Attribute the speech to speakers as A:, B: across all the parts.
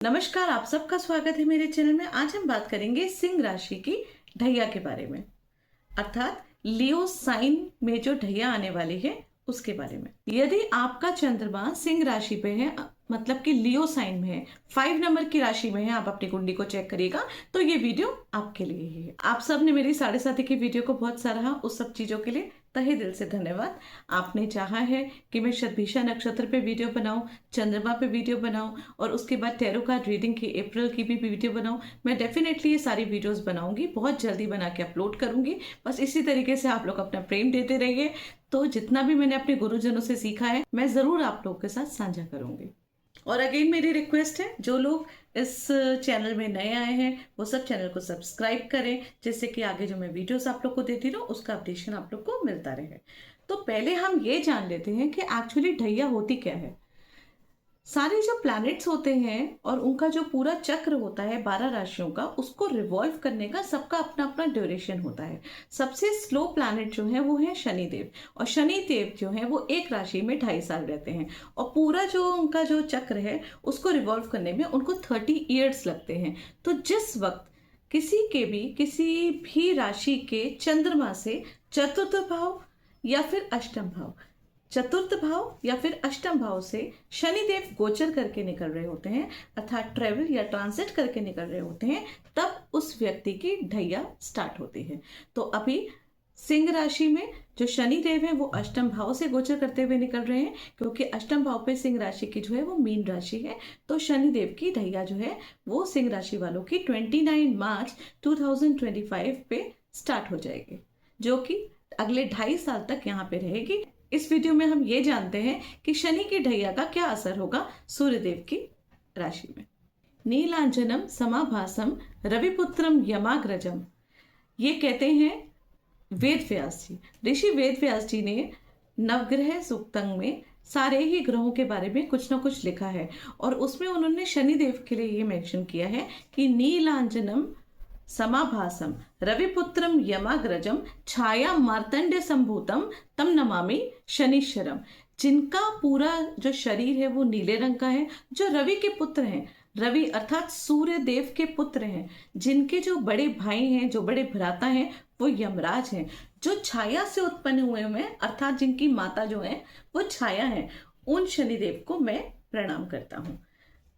A: नमस्कार, आप सबका स्वागत है मेरे चैनल में। आज हम बात करेंगे सिंह राशि की ढैया के बारे में, अर्थात लियो साइन में जो ढैया आने वाली है उसके बारे में। यदि आपका चंद्रमा सिंह राशि पे है, मतलब कि लियो साइन में है, 5 नंबर की राशि में है, आप अपनी कुंडली को चेक करिएगा तो ये वीडियो आपके लिए ही है। आप सब ने मेरी 7:30 की वीडियो को बहुत सराहा, उस सब चीजों के लिए तहे दिल से धन्यवाद। आपने चाहा है कि मैं शतभिषा नक्षत्र पे वीडियो बनाऊं, चंद्रमा पे वीडियो बनाऊं और उसके बाद टैरो कार्ड रीडिंग की अप्रैल की भी वीडियो बनाऊं। मैं डेफिनेटली ये सारी वीडियोस बनाऊंगी, बहुत जल्दी बना के अपलोड करूंगी। बस इसी तरीके से आप लोग अपना प्रेम देते रहिए। तो जितना भी मैंने अपने गुरुजनों से सीखा है मैं जरूर आप लोगों के साथ साझा करूंगी। और अगेन मेरी रिक्वेस्ट है, जो लोग इस चैनल में नए आए हैं वो सब चैनल को सब्सक्राइब करें, जिससे कि आगे जो मैं वीडियोस आप लोग को देती रहूं उसका अपडेशन आप लोग को मिलता रहे। तो पहले हम ये जान लेते हैं कि एक्चुअली ढैया होती क्या है। सारे जो प्लैनेट्स होते हैं और उनका जो पूरा चक्र होता है 12 राशियों का, उसको रिवॉल्व करने का सबका अपना अपना ड्यूरेशन होता है। सबसे स्लो प्लैनेट जो है वो है शनिदेव, और शनिदेव जो है वो एक राशि में 2.5 साल रहते हैं, और पूरा जो उनका जो चक्र है उसको रिवॉल्व करने में उनको 30 ईयर्स लगते हैं। तो जिस वक्त किसी भी राशि के चंद्रमा से चतुर्थ भाव या फिर अष्टम भाव, चतुर्थ भाव या फिर अष्टम भाव से शनिदेव गोचर करके निकल रहे होते हैं, अर्थात ट्रेवल या ट्रांसिट करके निकल रहे होते हैं, तब उस व्यक्ति की ढैया स्टार्ट होती है। तो अभी सिंह राशि में जो शनिदेव है वो अष्टम भाव से गोचर करते हुए निकल रहे हैं, क्योंकि अष्टम भाव पे सिंह राशि की जो है वो मीन राशि है। तो शनिदेव की ढैया जो है वो सिंह राशि वालों की 29 मार्च 2025 पे स्टार्ट हो जाएगी, जो कि अगले 2.5 साल तक यहाँ पे रहेगी। इस वीडियो में हम ये जानते हैं कि शनि की ढैया का क्या असर होगा सूर्यदेव की राशि में। नीलांजनम समाभासम रविपुत्रम यमाग्रजम, ये कहते हैं वेद व्यास जी। ऋषि वेद व्यास जी ने नवग्रह सूक्तंग में सारे ही ग्रहों के बारे में कुछ ना कुछ लिखा है, और उसमें उन्होंने शनिदेव के लिए ये मेंशन किया है कि नीलांजनम समाभासम रविपुत्रम यमाग्रजम छाया मार्तंड संभूतम तम नमामि शनिश्चरम। जिनका पूरा जो शरीर है वो नीले रंग का है, जो रवि के पुत्र हैं, रवि अर्थात सूर्य देव के पुत्र हैं, जिनके जो बड़े भाई हैं, जो बड़े भ्राता हैं वो यमराज हैं, जो छाया से उत्पन्न हुए हैं, अर्थात जिनकी माता जो है वो छाया है, उन शनिदेव को मैं प्रणाम करता हूँ।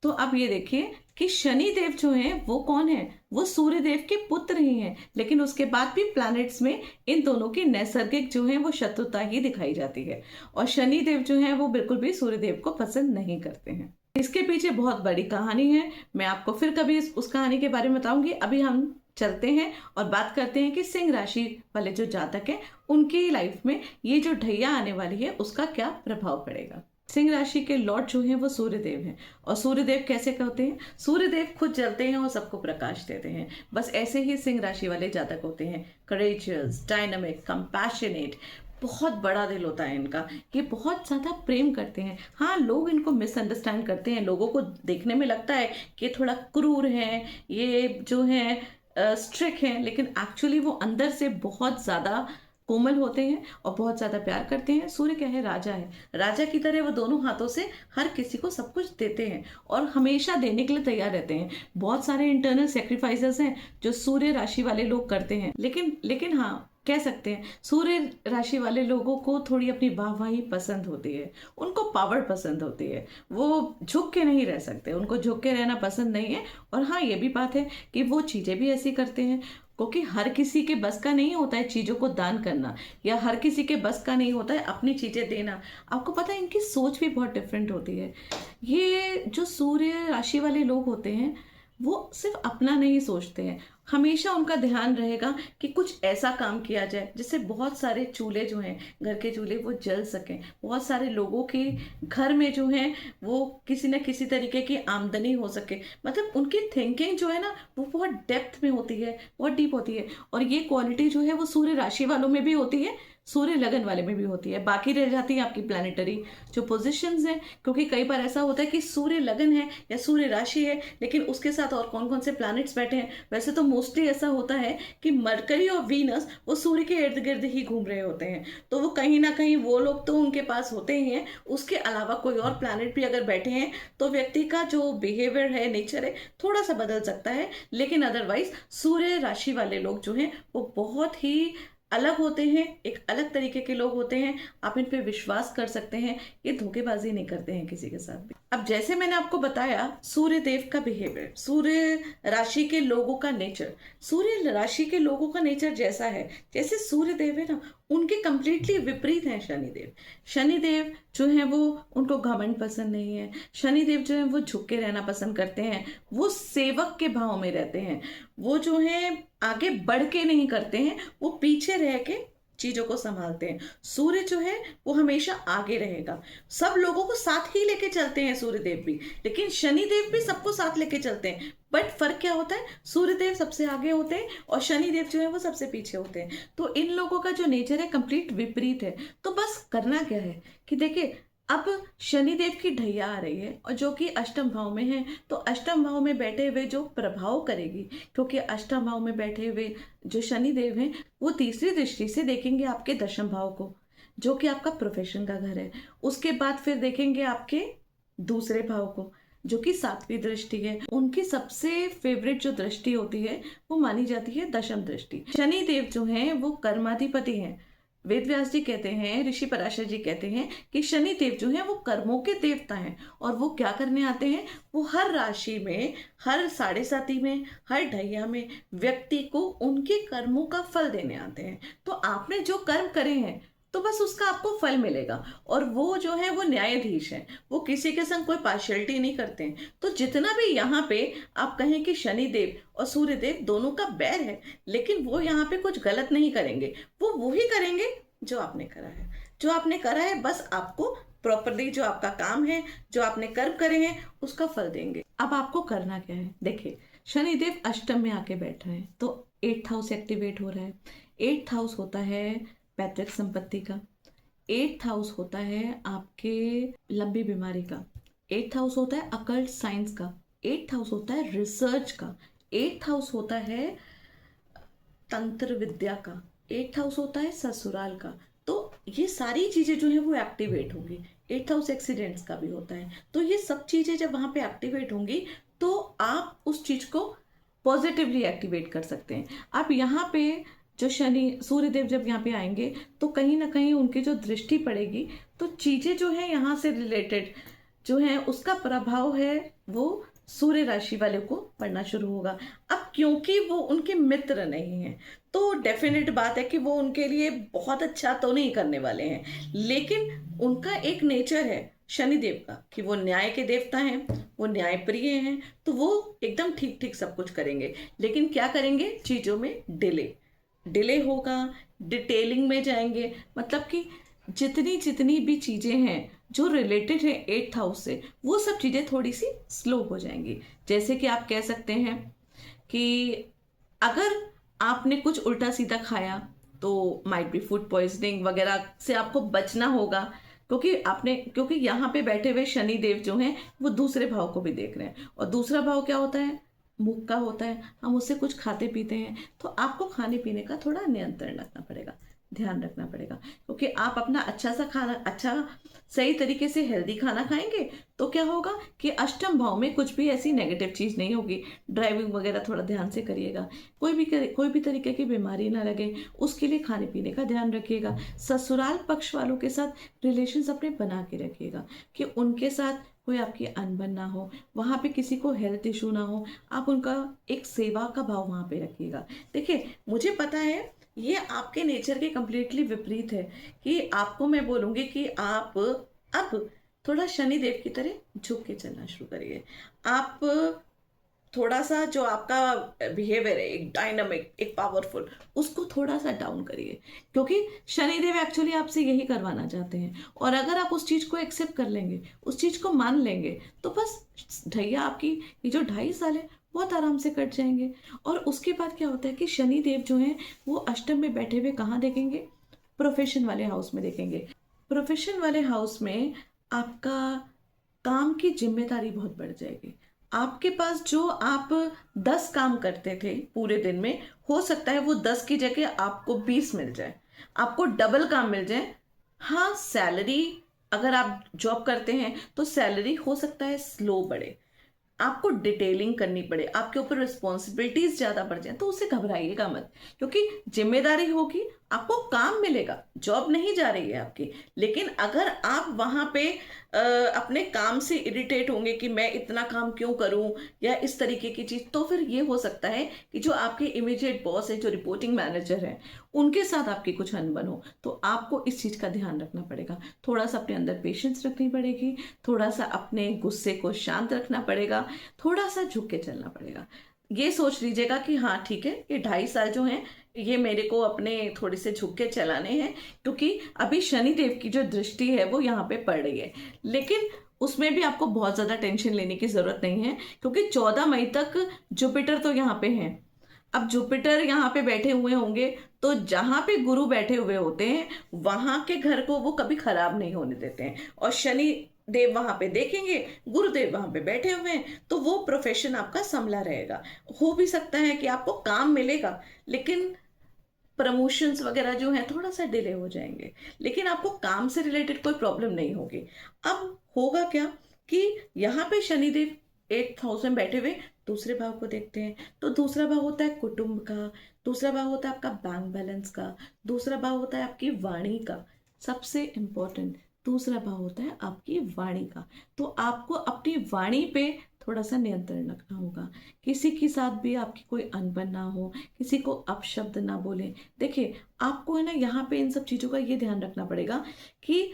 A: तो अब ये देखिए कि शनिदेव जो है वो कौन है, वो सूर्यदेव के पुत्र ही हैं, लेकिन उसके बाद भी प्लैनेट्स में इन दोनों की नैसर्गिक जो है वो शत्रुता ही दिखाई जाती है, और शनिदेव जो है वो बिल्कुल भी सूर्यदेव को पसंद नहीं करते हैं। इसके पीछे बहुत बड़ी कहानी है, मैं आपको फिर कभी उस कहानी के बारे में बताऊंगी। अभी हम चलते हैं और बात करते हैं कि सिंह राशि वाले जो जातक हैं उनकी लाइफ में ये जो ढैया आने वाली है उसका क्या प्रभाव पड़ेगा। सिंह राशि के लॉर्ड जो हैं वो सूर्यदेव हैं, और सूर्यदेव कैसे कहते हैं, सूर्यदेव खुद जलते हैं और सबको प्रकाश देते हैं। बस ऐसे ही सिंह राशि वाले जातक होते हैं, करेजियस, डायनामिक, कंपैशनेट, बहुत बड़ा दिल होता है इनका, ये बहुत ज्यादा प्रेम करते हैं। हाँ, लोग इनको मिसअंडरस्टैंड करते हैं, लोगों को देखने में लगता है कि ये थोड़ा क्रूर है, ये जो है स्ट्रिक्ट है, लेकिन एक्चुअली वो अंदर से बहुत ज्यादा कोमल होते हैं और बहुत ज्यादा प्यार करते हैं। सूर्य क्या है, राजा है, राजा की तरह वो दोनों हाथों से हर किसी को सब कुछ देते हैं और हमेशा देने के लिए तैयार रहते हैं। बहुत सारे इंटरनल सेक्रीफाइसेस हैं जो सूर्य राशि वाले लोग करते हैं, लेकिन हाँ, कह सकते हैं सूर्य राशि वाले लोगों को थोड़ी अपनी वाहवाही पसंद होती है, उनको पावर पसंद होती है, वो झुक के नहीं रह सकते, उनको झुक के रहना पसंद नहीं है। और हाँ, ये भी बात है कि वो चीजें भी ऐसी करते हैं, क्योंकि हर किसी के बस का नहीं होता है चीजों को दान करना, या हर किसी के बस का नहीं होता है अपनी चीजें देना। आपको पता है इनकी सोच भी बहुत डिफरेंट होती है। ये जो सूर्य राशि वाले लोग होते हैं वो सिर्फ अपना नहीं सोचते हैं, हमेशा उनका ध्यान रहेगा कि कुछ ऐसा काम किया जाए जिससे बहुत सारे चूल्हे जो हैं, घर के चूल्हे, वो जल सकें, बहुत सारे लोगों के घर में जो है वो किसी न किसी तरीके की आमदनी हो सके। मतलब उनकी थिंकिंग जो है ना वो बहुत डेप्थ में होती है, बहुत डीप होती है, और ये क्वालिटी जो है वो सूर्य राशि वालों में भी होती है, सूर्य लगन वाले में भी होती है, बाकी रह जाती है आपकी प्लानिटरी जो पोजिशंस हैं। क्योंकि कई बार ऐसा होता है कि सूर्य लगन है या सूर्य राशि है, लेकिन उसके साथ और कौन कौन से प्लैनेट्स बैठे हैं। वैसे तो मोस्टली ऐसा होता है कि मरकरी और वीनस वो सूर्य के इर्द गिर्द ही घूम रहे होते हैं, तो वो कहीं ना कहीं वो लोग तो उनके पास होते ही हैं। उसके अलावा कोई और प्लैनेट भी अगर बैठे हैं तो व्यक्ति का जो बिहेवियर है, नेचर है, थोड़ा सा बदल सकता है। लेकिन अदरवाइज सूर्य राशि वाले लोग जो हैं वो बहुत ही अलग होते हैं, एक अलग तरीके के लोग होते हैं। आप इन पे विश्वास कर सकते हैं, ये धोखेबाजी नहीं करते हैं किसी के साथ भी। अब जैसे मैंने आपको बताया सूर्य देव का बिहेवियर, सूर्य राशि के लोगों का नेचर, सूर्य राशि के लोगों का नेचर जैसा है, जैसे सूर्य देव है ना, उनके कंप्लीटली विपरीत हैं शनिदेव। शनिदेव जो है वो, उनको घमंड पसंद नहीं है। शनिदेव जो है वो झुक के रहना पसंद करते हैं, वो सेवक के भाव में रहते हैं। वो जो है आगे बढ़ के नहीं करते हैं, वो पीछे रह के चीजों को संभालते हैं। सूर्य जो है वो हमेशा आगे रहेगा, सब लोगों को साथ ही लेके चलते हैं सूर्यदेव भी, लेकिन शनिदेव भी सबको साथ लेके चलते हैं। बट फर्क क्या होता है, सूर्यदेव सबसे आगे होते हैं और शनिदेव जो है वो सबसे पीछे होते हैं। तो इन लोगों का जो नेचर है कंप्लीट विपरीत है। तो बस करना क्या है कि देखिए, अब शनिदेव की ढैया आ रही है और जो कि अष्टम भाव में है, तो अष्टम भाव में बैठे हुए जो प्रभाव करेगी, क्योंकि अष्टम भाव में बैठे हुए जो शनिदेव हैं वो तीसरी दृष्टि से देखेंगे आपके दशम भाव को, जो कि आपका प्रोफेशन का घर है। उसके बाद फिर देखेंगे आपके दूसरे भाव को, जो कि सातवीं दृष्टि है। उनकी सबसे फेवरेट जो दृष्टि होती है वो मानी जाती है दशम दृष्टि। शनिदेव जो हैं वो कर्माधिपति हैं। वेद व्यास जी कहते हैं, ऋषि पराशर जी कहते हैं कि शनि देव जो है वो कर्मों के देवता हैं। और वो क्या करने आते हैं, वो हर राशि में, हर साढ़े साती में, हर ढैया में व्यक्ति को उनके कर्मों का फल देने आते हैं। तो आपने जो कर्म करे हैं तो बस उसका आपको फल मिलेगा। और वो जो है वो न्यायाधीश हैं, वो किसी के संग कोई पार्शियलिटी नहीं करते हैं। तो जितना भी यहाँ पे आप कहें कि शनिदेव और सूर्यदेव दोनों का बैर है, लेकिन वो यहाँ पे कुछ गलत नहीं करेंगे। वो वही करेंगे जो आपने करा है। जो आपने करा है बस आपको प्रॉपरली, जो आपका काम है, जो आपने कर्म करे हैं, उसका फल देंगे। अब आपको करना क्या है, देखिए शनिदेव अष्टम में आके बैठ रहे हैं तो 8th हाउस एक्टिवेट हो रहा है। 8th हाउस होता है पैतृक संपत्ति का, 8th हाउस होता है आपके लंबी बीमारी का, 8th हाउस होता है अकल्ट साइंस का, 8th हाउस होता है रिसर्च का, 8th हाउस होता है तंत्र विद्या का, 8th हाउस होता है ससुराल का। तो ये सारी चीजें जो है वो एक्टिवेट होंगी। 8th हाउस एक्सीडेंट्स का भी होता है। तो ये सब चीजें जब वहां पे एक्टिवेट होंगी तो आप उस चीज को पॉजिटिवली एक्टिवेट कर सकते हैं। आप यहाँ पे जो शनि सूर्यदेव जब यहाँ पे आएंगे तो कहीं ना कहीं उनकी जो दृष्टि पड़ेगी तो चीजें जो है यहाँ से रिलेटेड जो है उसका प्रभाव है वो सूर्य राशि वाले को पड़ना शुरू होगा। अब क्योंकि वो उनके मित्र नहीं हैं तो डेफिनेट बात है कि वो उनके लिए बहुत अच्छा तो नहीं करने वाले हैं, लेकिन उनका एक नेचर है शनिदेव का कि वो न्याय के देवता हैं, वो न्याय प्रिय हैं। तो वो एकदम ठीक ठीक सब कुछ करेंगे, लेकिन क्या करेंगे, चीजों में डिले होगा, डिटेलिंग में जाएंगे। मतलब कि जितनी जितनी भी चीजें हैं जो रिलेटेड है 8th हाउस से, वो सब चीजें थोड़ी सी स्लो हो जाएंगी। जैसे कि आप कह सकते हैं कि अगर आपने कुछ उल्टा सीधा खाया तो माइट बी फूड पॉइजनिंग वगैरह से आपको बचना होगा, क्योंकि यहाँ पे बैठे हुए शनि देव जो हैं वो दूसरे भाव को भी देख रहे हैं। और दूसरा भाव क्या होता है, मुख का होता है। हम उससे कुछ खाते पीते हैं तो आपको खाने पीने का थोड़ा नियंत्रण रखना पड़ेगा, ध्यान रखना पड़ेगा। क्योंकि आप अपना अच्छा सा खाना, अच्छा सही तरीके से हेल्दी खाना खाएंगे तो क्या होगा कि अष्टम भाव में कुछ भी ऐसी नेगेटिव चीज नहीं होगी। ड्राइविंग वगैरह थोड़ा ध्यान से करिएगा, कोई भी तरीके की बीमारी ना लगे, उसके लिए खाने पीने का ध्यान रखिएगा। ससुराल पक्ष वालों के साथ रिलेशंस अपने बना के रखिएगा कि उनके साथ कोई आपकी अनबन ना हो, वहाँ पे किसी को हेल्थ इशू ना हो। आप उनका एक सेवा का भाव वहाँ पे रखिएगा। देखिए मुझे पता है ये आपके नेचर के कंप्लीटली विपरीत है कि आपको मैं बोलूँगी कि आप अब थोड़ा शनिदेव की तरह झुक के चलना शुरू करिए। आप थोड़ा सा जो आपका बिहेवियर है, एक डायनामिक, एक पावरफुल, उसको थोड़ा सा डाउन करिए, क्योंकि शनिदेव एक्चुअली आपसे यही करवाना चाहते हैं। और अगर आप उस चीज़ को एक्सेप्ट कर लेंगे, उस चीज़ को मान लेंगे, तो बस ढैया आपकी ये जो 2.5 साल है बहुत आराम से कट जाएंगे। और उसके बाद क्या होता है कि शनिदेव जो हैं वो अष्टम में बैठे हुए कहाँ देखेंगे, प्रोफेशन वाले हाउस में देखेंगे। प्रोफेशन वाले हाउस में आपका काम की जिम्मेदारी बहुत बढ़ जाएगी। आपके पास जो आप 10 काम करते थे पूरे दिन में, हो सकता है वो 10 की जगह आपको 20 मिल जाए, आपको डबल काम मिल जाए। हाँ, सैलरी, अगर आप जॉब करते हैं तो सैलरी हो सकता है स्लो बढ़े, आपको डिटेलिंग करनी पड़े, आपके ऊपर रिस्पॉन्सिबिलिटीज ज्यादा बढ़ जाए, तो उससे घबराइएगा मत, क्योंकि जिम्मेदारी होगी, आपको काम मिलेगा, जॉब नहीं जा रही है आपकी। लेकिन अगर आप वहां पे अपने काम से इरिटेट होंगे कि मैं इतना काम क्यों करूं या इस तरीके की चीज, तो फिर ये हो सकता है कि जो आपके इमीडिएट बॉस है, जो रिपोर्टिंग मैनेजर है, उनके साथ आपकी कुछ अनबन हो। तो आपको इस चीज का ध्यान रखना पड़ेगा, थोड़ा सा अपने अंदर पेशेंस रखनी पड़ेगी, थोड़ा सा अपने गुस्से को शांत रखना पड़ेगा, थोड़ा सा झुक के चलना पड़ेगा। ये सोच लीजिएगा कि हाँ ठीक है, ये 2.5 साल जो हैं ये मेरे को अपने थोड़े से झुक के चलाने हैं, क्योंकि अभी शनि देव की जो दृष्टि है वो यहाँ पे पड़ रही है। लेकिन उसमें भी आपको बहुत ज्यादा टेंशन लेने की जरूरत नहीं है, क्योंकि 14 मई तक जुपिटर तो यहाँ पे है। अब जुपिटर यहाँ पे बैठे हुए होंगे, तो जहां पे गुरु बैठे हुए होते हैं वहां के घर को वो कभी खराब नहीं होने देते हैं, और शनि देव वहां पे देखेंगे, गुरुदेव वहां पे बैठे हुए हैं, तो वो प्रोफेशन आपका संभला रहेगा। हो भी सकता है कि आपको काम मिलेगा, लेकिन प्रमोशंस वगैरह जो है थोड़ा सा डिले हो जाएंगे, लेकिन आपको काम से रिलेटेड कोई प्रॉब्लम नहीं होगी। अब होगा क्या कि यहाँ पे शनिदेव 8th हाउस में बैठे हुए दूसरे भाव को देखते हैं, तो दूसरा भाव होता है कुटुंब का, दूसरा भाव होता है आपका बैंक बैलेंस का, दूसरा भाव होता है आपकी वाणी का। सबसे इंपॉर्टेंट दूसरा भाव होता है आपकी वाणी का। तो आपको अपनी वाणी पे थोड़ा सा नियंत्रण रखना होगा, किसी के साथ भी आपकी कोई अनबन ना हो, किसी को अपशब्द ना बोले। देखिए, आपको है ना यहाँ पे इन सब चीजों का ये ध्यान रखना पड़ेगा कि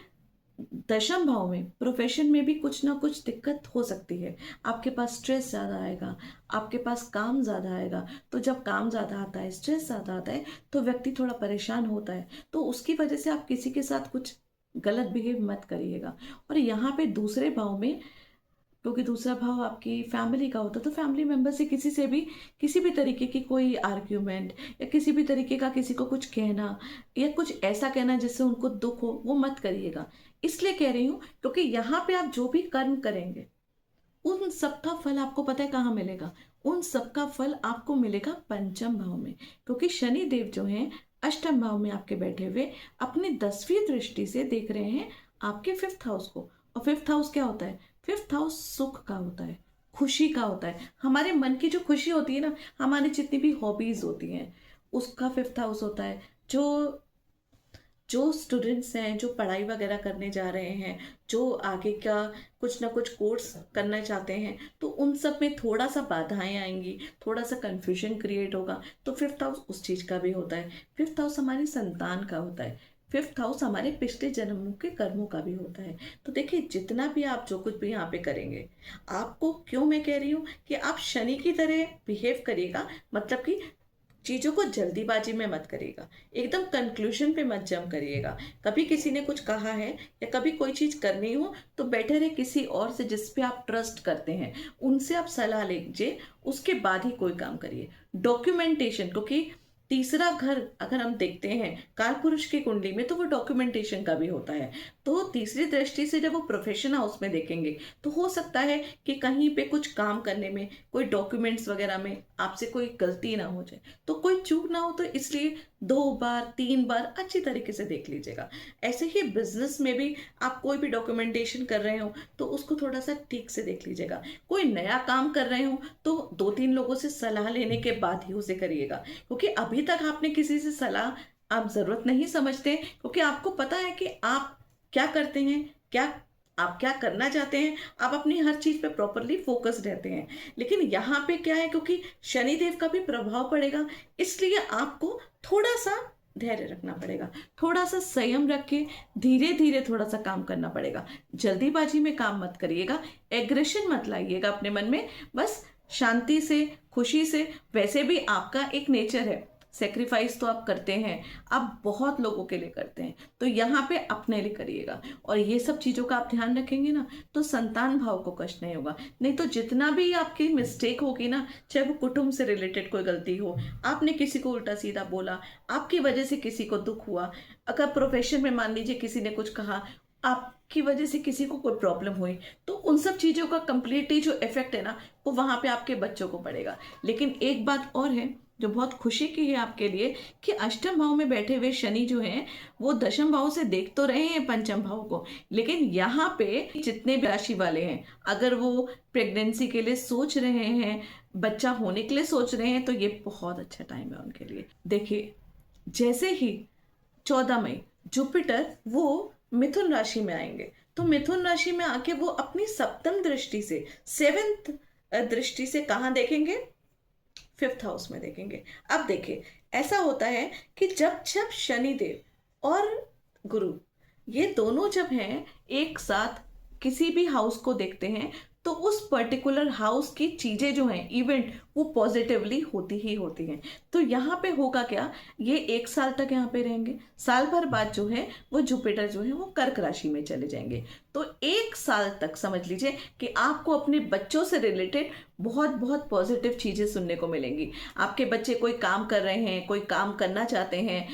A: 10th भाव में प्रोफेशन में भी कुछ ना कुछ दिक्कत हो सकती है। आपके पास स्ट्रेस ज्यादा आएगा, आपके पास काम ज्यादा आएगा। तो जब काम ज्यादा आता है, स्ट्रेस ज्यादा आता है, तो व्यक्ति थोड़ा परेशान होता है, तो उसकी वजह से आप किसी के साथ कुछ गलत बिहेव मत करिएगा। और यहाँ पे दूसरे भाव में, क्योंकि दूसरा भाव आपकी फैमिली का होता है, तो फैमिली मेंबर से किसी से भी किसी भी तरीके की कोई आर्ग्यूमेंट या किसी भी तरीके का किसी को कुछ कहना या कुछ ऐसा कहना जिससे उनको दुख हो, वो मत करिएगा। इसलिए कह रही हूँ क्योंकि यहाँ पे आप जो भी कर्म करेंगे उन सबका फल आपको पता है कहाँ मिलेगा, उन सबका फल आपको मिलेगा 5th भाव में, क्योंकि शनि देव जो हैं 8th भाव में आपके बैठे हुए अपनी 10वीं दृष्टि से देख रहे हैं आपके 5th हाउस को। और 5th हाउस क्या होता है? 5th हाउस सुख का होता है, खुशी का होता है। हमारे मन की जो खुशी होती है ना, हमारी जितनी भी हॉबीज होती हैं उसका 5th हाउस होता है। जो जो स्टूडेंट्स हैं, जो पढ़ाई वगैरह करने जा रहे हैं, जो आगे का कुछ ना कुछ कोर्स करना चाहते हैं, तो उन सब में थोड़ा सा बाधाएं आएंगी, थोड़ा सा कंफ्यूजन क्रिएट होगा। तो 5th हाउस उस चीज का भी होता है। 5th हाउस हमारी संतान का होता है। 5th हाउस हमारे पिछले जन्मों के कर्मों का भी होता है। तो देखिए, जितना भी आप जो कुछ भी यहाँ पे करेंगे, आपको क्यों मैं कह रही हूँ कि आप शनि की तरह बिहेव करिएगा, मतलब कि चीजों को जल्दीबाजी में मत करिएगा, एकदम कंक्लूजन पे मत जंप करिएगा। कभी किसी ने कुछ कहा है या कभी कोई चीज करनी हो, तो बेटर है किसी और से जिस पे आप ट्रस्ट करते हैं उनसे आप सलाह लीजिए, उसके बाद ही कोई काम करिए। डॉक्यूमेंटेशन, क्योंकि तीसरा घर अगर हम देखते हैं कालपुरुष की कुंडली में, तो वो डॉक्यूमेंटेशन का भी होता है। तो तीसरी दृष्टि से जब वो प्रोफेशन हाउस में देखेंगे, तो हो सकता है कि कहीं पे कुछ काम करने में, कोई डॉक्यूमेंट्स वगैरह में आपसे कोई गलती ना हो जाए, तो कोई चूक ना हो। तो इसलिए 2 बार 3 बार अच्छी तरीके से देख लीजिएगा। ऐसे ही बिजनेस में भी आप कोई भी डॉक्यूमेंटेशन कर रहे हो तो उसको थोड़ा सा ठीक से देख लीजिएगा। कोई नया काम कर रहे हो तो 2-3 लोगों से सलाह लेने के बाद ही उसे करिएगा, क्योंकि अभी तक आपने किसी से सलाह आप जरूरत नहीं समझते, क्योंकि आपको पता है कि आप क्या करते हैं, क्या आप क्या करना चाहते हैं, आप अपनी हर चीज पे प्रॉपरली फोकस रहते हैं। लेकिन यहाँ पे क्या है, क्योंकि शनिदेव का भी प्रभाव पड़ेगा, इसलिए आपको थोड़ा सा धैर्य रखना पड़ेगा, थोड़ा सा संयम रख के धीरे धीरे थोड़ा सा काम करना पड़ेगा। जल्दीबाजी में काम मत करिएगा, एग्रेशन मत लाइएगा अपने मन में, बस शांति से, खुशी से। वैसे भी आपका एक नेचर है, सेक्रीफाइस तो आप करते हैं, आप बहुत लोगों के लिए करते हैं, तो यहाँ पे अपने लिए करिएगा और ये सब चीज़ों का आप ध्यान रखेंगे ना, तो संतान भाव को कष्ट नहीं होगा। नहीं तो जितना भी आपकी मिस्टेक होगी ना, चाहे वो कुटुंब से रिलेटेड कोई गलती हो, आपने किसी को उल्टा सीधा बोला, आपकी वजह से किसी को दुख हुआ, अगर प्रोफेशन में मान लीजिए किसी ने कुछ कहा, आपकी वजह से किसी को कोई प्रॉब्लम हुई, तो उन सब चीज़ों का कंप्लीटली जो इफेक्ट है ना, वो वहाँ पे आपके बच्चों को पड़ेगा। लेकिन एक बात और है जो बहुत खुशी की है आपके लिए, कि अष्टम भाव में बैठे हुए शनि जो हैं वो दशम भाव से देख तो रहे हैं पंचम भाव को, लेकिन यहाँ पे जितने भी राशि वाले हैं, अगर वो प्रेगनेंसी के लिए सोच रहे हैं, बच्चा होने के लिए सोच रहे हैं, तो ये बहुत अच्छा टाइम है उनके लिए। देखिए, जैसे ही 14 मई जुपिटर वो मिथुन राशि में आएंगे, तो मिथुन राशि में आके वो अपनी सप्तम दृष्टि से, सेवेंथ दृष्टि से कहाँ देखेंगे? 5th हाउस में देखेंगे। अब देखिए, ऐसा होता है कि जब जब शनिदेव और गुरु ये दोनों जब हैं एक साथ किसी भी हाउस को देखते हैं, तो उस पर्टिकुलर हाउस की चीजें जो हैं, इवेंट, वो पॉजिटिवली होती ही होती हैं। तो यहाँ पे होगा क्या, ये 1 साल तक यहाँ पे रहेंगे, साल भर बाद जो है वो जुपिटर जो है वो कर्क राशि में चले जाएंगे। तो 1 साल तक समझ लीजिए कि आपको अपने बच्चों से रिलेटेड बहुत बहुत पॉजिटिव चीजें सुनने को मिलेंगी। आपके बच्चे कोई काम कर रहे हैं, कोई काम करना चाहते हैं,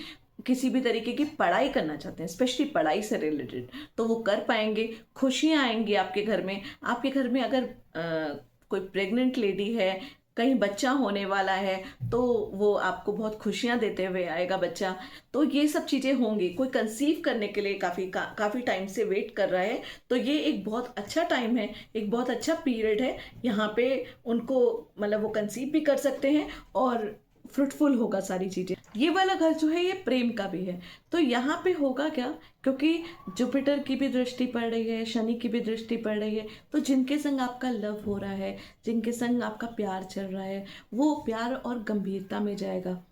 A: किसी भी तरीके की पढ़ाई करना चाहते हैं, स्पेशली पढ़ाई से रिलेटेड, तो वो कर पाएंगे। खुशियां आएंगी आपके घर में। आपके घर में अगर कोई प्रेग्नेंट लेडी है, कहीं बच्चा होने वाला है, तो वो आपको बहुत खुशियां देते हुए आएगा बच्चा। तो ये सब चीज़ें होंगी। कोई कंसीव करने के लिए काफ़ी टाइम से वेट कर रहा है, तो ये एक बहुत अच्छा टाइम है, एक बहुत अच्छा पीरियड है। यहाँ पे उनको मतलब वो कंसीव भी कर सकते हैं और फ्रूटफुल होगा सारी चीजें। ये वाला घर जो है ये प्रेम का भी है। तो यहाँ पे होगा क्या, क्योंकि जुपिटर की भी दृष्टि पड़ रही है, शनि की भी दृष्टि पड़ रही है, तो जिनके संग आपका लव हो रहा है, जिनके संग आपका प्यार चल रहा है, वो प्यार और गंभीरता में जाएगा।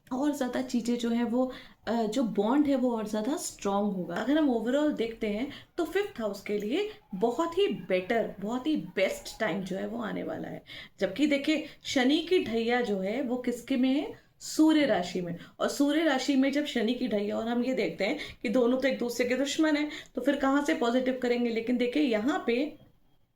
A: और ज़्यादा चीज़ें जो है वो जो बॉन्ड है वो और ज़्यादा स्ट्रांग होगा। अगर हम ओवरऑल देखते हैं तो 5th हाउस के लिए बहुत ही बेटर, बहुत ही बेस्ट टाइम जो है वो आने वाला है। जबकि देखिए, शनि की ढैया जो है वो किसके में है? सूर्य राशि में। और सूर्य राशि में जब शनि की ढैया, और हम ये देखते हैं कि दोनों तो एक दूसरे के दुश्मन है, तो फिर कहाँ से पॉजिटिव करेंगे? लेकिन देखिए, यहाँ पे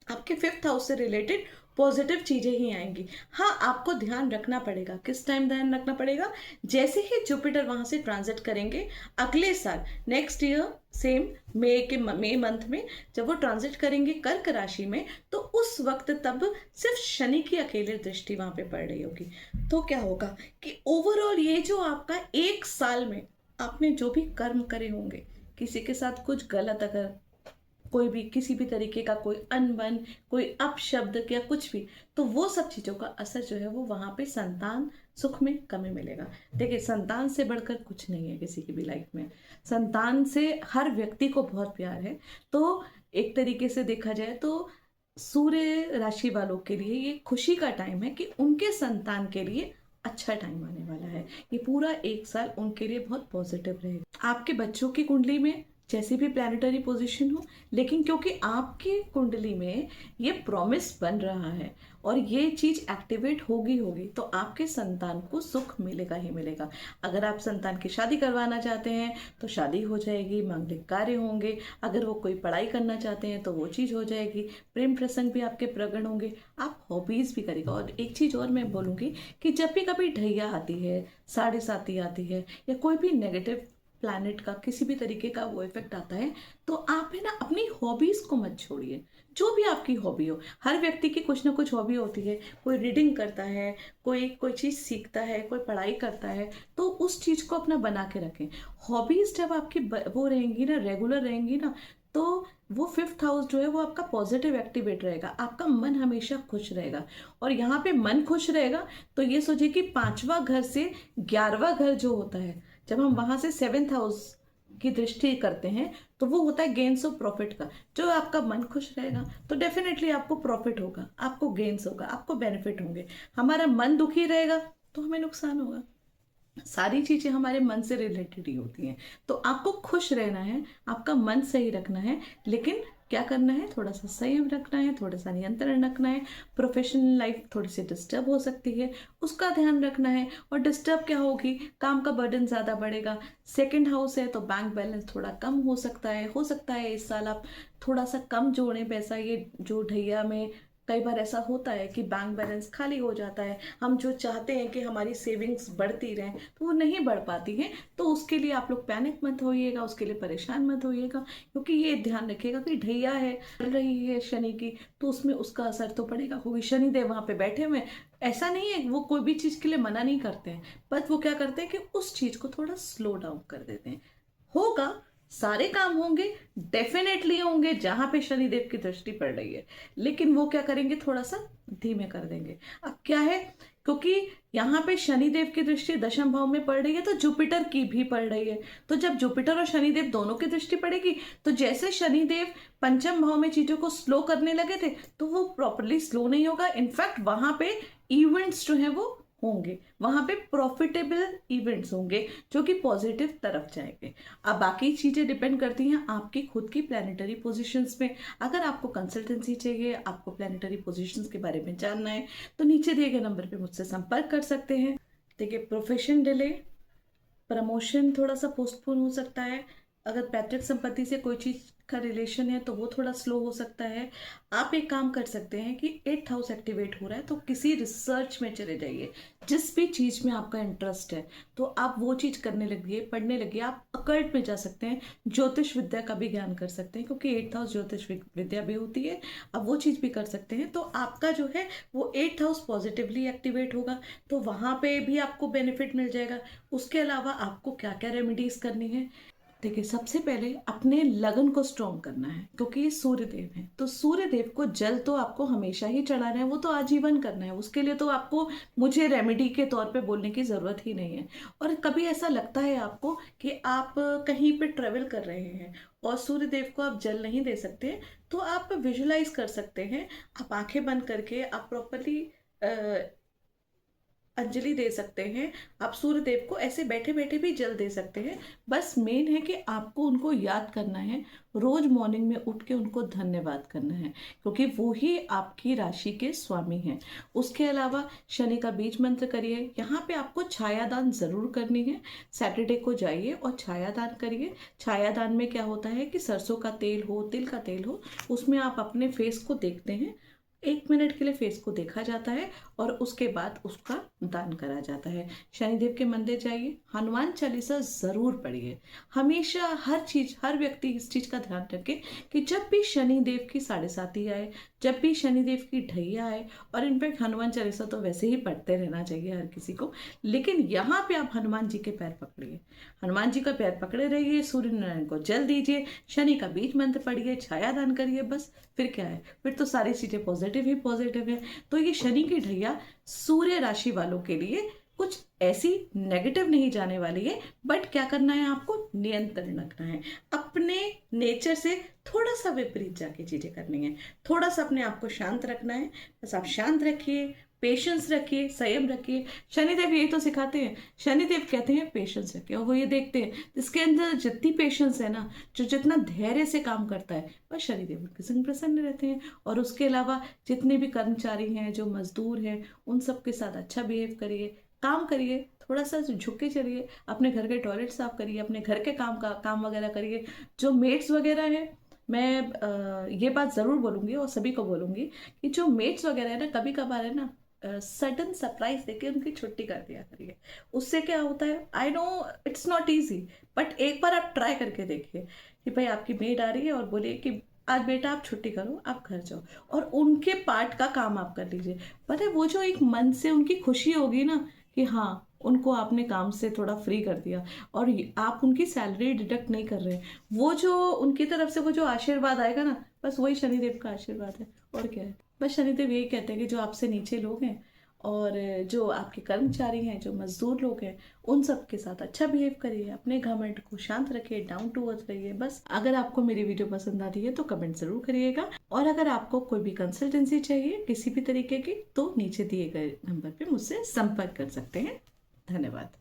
A: आपके 5th हाउस से रिलेटेड पॉजिटिव चीजें ही आएंगी। हाँ, आपको ध्यान रखना पड़ेगा। किस टाइम ध्यान रखना पड़ेगा? जैसे ही जुपिटर वहां से ट्रांजिट करेंगे अगले साल, नेक्स्ट ईयर, सेम मई मंथ में जब वो ट्रांजिट करेंगे कर्क राशि में, तो उस वक्त तब सिर्फ शनि की अकेले दृष्टि वहां पे पड़ रही होगी। तो क्या होगा कि ओवरऑल ये जो आपका 1 साल में आपने जो भी कर्म करे होंगे, किसी के साथ कुछ गलत, अगर कोई भी किसी भी तरीके का कोई अनबन, कोई अपशब्द या कुछ भी, तो वो सब चीज़ों का असर जो है वो वहाँ पे संतान सुख में कमी मिलेगा। देखिए, संतान से बढ़कर कुछ नहीं है किसी की भी लाइफ में। संतान से हर व्यक्ति को बहुत प्यार है। तो एक तरीके से देखा जाए तो सूर्य राशि वालों के लिए ये खुशी का टाइम है कि उनके संतान के लिए अच्छा टाइम आने वाला है। ये पूरा 1 साल उनके लिए बहुत पॉजिटिव रहेगा। आपके बच्चों की कुंडली में जैसी भी प्लैनेटरी पोजीशन हो, लेकिन क्योंकि आपकी कुंडली में ये प्रॉमिस बन रहा है और ये चीज एक्टिवेट होगी, तो आपके संतान को सुख मिलेगा ही मिलेगा। अगर आप संतान की शादी करवाना चाहते हैं तो शादी हो जाएगी, मांगलिक कार्य होंगे। अगर वो कोई पढ़ाई करना चाहते हैं तो वो चीज हो जाएगी। प्रेम प्रसंग भी आपके प्रगट होंगे। आप हॉबीज भी करेगा। और एक चीज और मैं बोलूंगी कि जब भी कभी ढैया आती है, साढ़े साती आती है, या कोई भी नेगेटिव प्लैनेट का किसी भी तरीके का वो इफेक्ट आता है, तो आप है ना अपनी हॉबीज को मत छोड़िए। जो भी आपकी हॉबी हो, हर व्यक्ति की कुछ ना कुछ हॉबी होती है। कोई रीडिंग करता है, कोई कोई चीज़ सीखता है, कोई पढ़ाई करता है, तो उस चीज़ को अपना बना के रखें। हॉबीज जब आपकी वो रहेंगी ना, रेगुलर रहेंगी ना, तो वो 5th हाउस जो है वो आपका पॉजिटिव एक्टिवेट रहेगा। आपका मन हमेशा खुश रहेगा। और यहाँ पे मन खुश रहेगा तो ये सोचिए कि 5वां घर से 11वां घर जो होता है, जब हम वहां से 7th हाउस की दृष्टि करते हैं, तो वो होता है गेन्स ऑफ प्रॉफिट का। जो आपका मन खुश रहेगा तो डेफिनेटली आपको प्रॉफिट होगा, आपको गेन्स होगा, आपको बेनिफिट होंगे। हमारा मन दुखी रहेगा तो हमें नुकसान होगा। सारी चीजें हमारे मन से रिलेटेड ही होती हैं। तो आपको खुश रहना है, आपका मन सही रखना है, लेकिन क्या करना है, थोड़ा सा संयम रखना है, थोड़ा सा नियंत्रण रखना है। प्रोफेशनल लाइफ थोड़ी सी डिस्टर्ब हो सकती है, उसका ध्यान रखना है। और डिस्टर्ब क्या होगी, काम का बर्डन ज़्यादा बढ़ेगा। सेकंड हाउस है तो बैंक बैलेंस थोड़ा कम हो सकता है इस साल आप थोड़ा सा कम जोड़ें पैसा। ये जो ढैया में कई बार ऐसा होता है कि बैंक बैलेंस खाली हो जाता है, हम जो चाहते हैं कि हमारी सेविंग्स बढ़ती रहें तो वो नहीं बढ़ पाती हैं। तो उसके लिए आप लोग पैनिक मत होइएगा, उसके लिए परेशान मत होइएगा, क्योंकि ये ध्यान रखिएगा कि ढैया है, चल रही है शनि की, तो उसमें उसका असर तो पड़ेगा, क्योंकि शनिदेव वहाँ पे बैठे हुए हैं। ऐसा नहीं है, वो कोई भी चीज़ के लिए मना नहीं करते हैं, बट वो क्या करते हैं कि उस चीज़ को थोड़ा स्लो डाउन कर देते हैं। होगा, सारे काम होंगे, डेफिनेटली होंगे जहां पे शनिदेव की दृष्टि पड़ रही है, लेकिन वो क्या करेंगे, थोड़ा सा धीमे कर देंगे। अब क्या है, क्योंकि यहाँ पे शनिदेव की दृष्टि दशम भाव में पड़ रही है तो जुपिटर की भी पड़ रही है। तो जब जुपिटर और शनिदेव दोनों की दृष्टि पड़ेगी तो जैसे शनिदेव पंचम भाव में चीजों को स्लो करने लगे थे, तो वो प्रॉपरली स्लो नहीं होगा। इनफैक्ट वहां पे इवेंट्स जो है वो होंगे, वहां पे प्रॉफिटेबल इवेंट्स होंगे जो कि पॉजिटिव तरफ जाएंगे। अब बाकी चीजें डिपेंड करती हैं आपकी खुद की प्लानिटरी पोजीशंस में। अगर आपको कंसल्टेंसी चाहिए, आपको प्लानिटरी पोजीशंस के बारे में जानना है, तो नीचे दिए गए नंबर पे मुझसे संपर्क कर सकते हैं। देखिए, प्रोफेशन डिले, प्रमोशन थोड़ा सा पोस्टपोन हो सकता है। अगर पैतृक संपत्ति से कोई चीज का रिलेशन है तो वो थोड़ा स्लो हो सकता है। आप एक काम कर सकते हैं कि 8th हाउस एक्टिवेट हो रहा है तो किसी रिसर्च में चले जाइए, जिस भी चीज में आपका इंटरेस्ट है तो आप वो चीज करने लगिए, पढ़ने लगिए। आप अकल्ट में जा सकते हैं, ज्योतिष विद्या का भी ज्ञान कर सकते हैं, क्योंकि 8th हाउस ज्योतिष विद्या भी होती है। अब वो चीज भी कर सकते हैं, तो आपका जो है वो 8th हाउस पॉजिटिवली एक्टिवेट होगा, तो वहां पे भी आपको बेनिफिट मिल जाएगा। उसके अलावा आपको क्या क्या रेमेडीज करनी है, देखिए, सबसे पहले अपने लगन को स्ट्रॉन्ग करना है, क्योंकि ये सूर्यदेव है तो सूर्यदेव को जल तो आपको हमेशा ही चढ़ाना है, वो तो आजीवन करना है। उसके लिए तो आपको मुझे रेमेडी के तौर पे बोलने की ज़रूरत ही नहीं है। और कभी ऐसा लगता है आपको कि आप कहीं पे ट्रेवल कर रहे हैं और सूर्यदेव को आप जल नहीं दे सकते, तो आप विजुलाइज कर सकते हैं। आप आंखें बंद करके आप प्रॉपरली अंजलि दे सकते हैं। आप सूर्यदेव को ऐसे बैठे बैठे भी जल दे सकते हैं। बस मेन है कि आपको उनको याद करना है, रोज मॉर्निंग में उठ के उनको धन्यवाद करना है, क्योंकि वो ही आपकी राशि के स्वामी हैं। उसके अलावा शनि का बीज मंत्र करिए। यहाँ पे आपको छायादान जरूर करनी है। सैटरडे को जाइए और छायादान करिए। छायादान में क्या होता है कि सरसों का तेल हो, तिल का तेल हो, उसमें आप अपने फेस को देखते हैं, 1 मिनट के लिए फेस को देखा जाता है और उसके बाद उसका दान करा जाता है। शनिदेव के मंदिर जाइए, हनुमान चालीसा जरूर पढ़िए। हमेशा हर चीज, हर व्यक्ति इस चीज का ध्यान रखे कि जब भी शनिदेव की साढ़े साती आए, जब भी शनिदेव की ढैया आए, और इनफैक्ट हनुमान चालीसा तो वैसे ही पढ़ते रहना चाहिए हर किसी को, लेकिन यहाँ पे आप हनुमान जी के पैर पकड़िए, हनुमान जी का पैर पकड़े रहिए, सूर्य नारायण को जल दीजिए, शनि का बीज मंत्र पढ़िए, छाया दान करिए। बस फिर क्या है, फिर तो सारी चीजें पॉजिटिव ही पॉजिटिव है। तो ये शनि की ढैया सूर्य राशि वालों के लिए कुछ ऐसी नेगेटिव नहीं जाने वाली है, बट क्या करना है, आपको नियंत्रण रखना है, अपने नेचर से थोड़ा सा विपरीत जाके चीजें करनी है, थोड़ा सा अपने आप को शांत रखना है। बस आप शांत रखिए, पेशेंस रखिए, संयम रखिए। शनिदेव ये तो सिखाते हैं, शनिदेव कहते हैं पेशेंस रखिए, और वो ये देखते हैं जिसके अंदर जितनी पेशेंस है ना, जो जितना धैर्य से काम करता है, बस शनिदेव उनके संग प्रसन्न रहते हैं। और उसके अलावा जितने भी कर्मचारी हैं, जो मजदूर हैं, उन सब के साथ अच्छा बिहेव करिए, काम करिए, थोड़ा सा झुक के चलिए, अपने घर के टॉयलेट साफ करिए, अपने घर के काम वगैरह करिए। जो मेड्स वगैरह है, मैं ये बात ज़रूर बोलूँगी और सभी को बोलूँगी कि जो मेड्स वगैरह है ना, कभी कभार है ना, सडन सरप्राइज देके उनकी छुट्टी कर दिया करिए। उससे क्या होता है, I know it's not easy, but एक बार आप ट्राई करके देखिए कि भाई आपकी मेड आ रही है और बोलिए कि आज बेटा आप छुट्टी करो, आप घर जाओ, और उनके पार्ट का काम आप कर लीजिए। पता है, वो जो एक मन से उनकी खुशी होगी ना कि हाँ, उनको आपने काम से थोड़ा फ्री कर दिया और आप उनकी सैलरी डिडक्ट नहीं कर रहे, वो जो उनकी तरफ से वो जो आशीर्वाद आएगा ना, बस वही शनिदेव का आशीर्वाद है। और क्या है, बस शनिदेव यही कहते हैं कि जो आपसे नीचे लोग हैं और जो आपके कर्मचारी हैं, जो मजदूर लोग हैं, उन सब के साथ अच्छा बिहेव करिए, अपने घमंड को शांत रखिए, डाउन टू अर्थ रहिए। बस अगर आपको मेरी वीडियो पसंद आती है तो कमेंट जरूर करिएगा, और अगर आपको कोई भी कंसल्टेंसी चाहिए किसी भी तरीके की, तो नीचे दिए गए नंबर पे मुझसे संपर्क कर सकते हैं। धन्यवाद।